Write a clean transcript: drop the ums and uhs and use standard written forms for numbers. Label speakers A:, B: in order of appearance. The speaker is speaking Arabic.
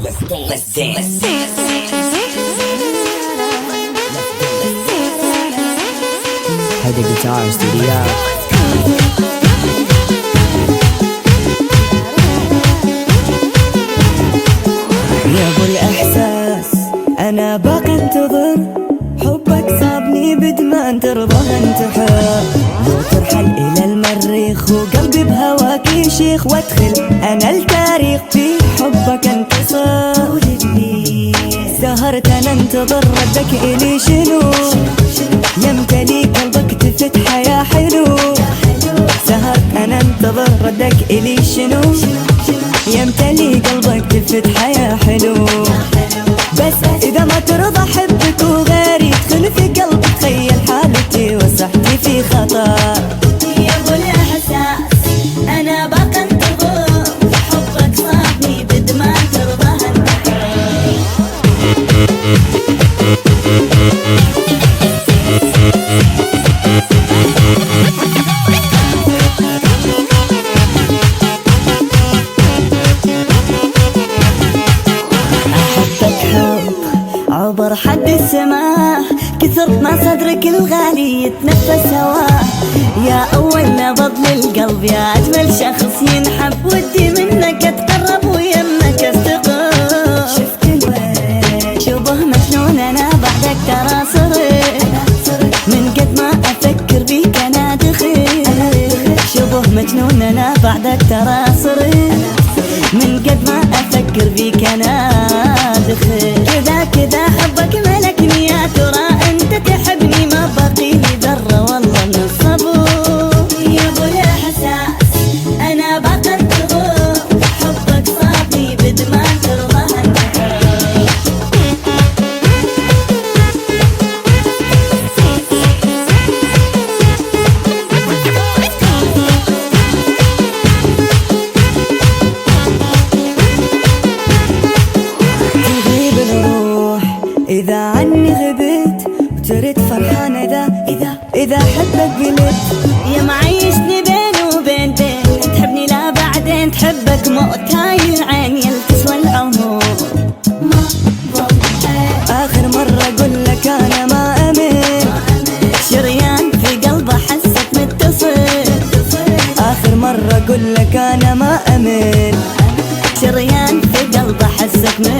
A: Let's dance.
B: هيدا جيتار ستوديو. يا ابو الاحساس انا باقي انتظر، حبك صابني بدمان ترضى انتحر. لو ترحل الى المريخ وقلبي بهواك يشيخ، وادخل انا التاريخ في حبك انتصر. ولدني سهرت انا انتظر ردك الي شنو، يمتلي قلبك تفتح يا حلو. سهرت انا انتظر ردك الي شنو، يمتلي قلبك تفتح يا حلو. بس اذا ما ترضى حبك وغيري يدخل في قلبك، تخيل حالتي وصحتي في خطر.
C: يا ابو الاحساس انا باقي انتظر، حبك صابني بدمان ترضى انتحر. عبر حد السماء، كثرت ما صدرك الغالي يتنفس هواه. يا أول نبض للقلب، يا أجمل شخص ينحب، ودي منك أتقرب ويمك أستقر.
B: شفت الوين
C: شبه مجنون أنا بعدك ترى صرت، من قد ما أفكر بيك أنا دخل. شبه مجنون أنا بعدك ترى صرت، من قد ما أفكر بيك أنا دخل. كذا كذا حبك ملكني، يا ترى أنت تحبني ما بقي لي ذرة والله من الصبر. يا أبو الإحساس أنا باقي انتظر، حبك صابني بدمان ترضى انتحر.
B: إذا عني غبت وترد فرحان، إذا حبك قلت.
C: يا معيشني بين وبين بين، تحبني لا بعدين تحبك موت. هاي العين يلتسوى العمر ما ضلت.
B: آخر مرة أقول لك أنا ما أمن،
C: شريان في قلبه حسك متصل.
B: آخر مرة أقول لك أنا ما أمن،
C: شريان في قلبه حسك متصل.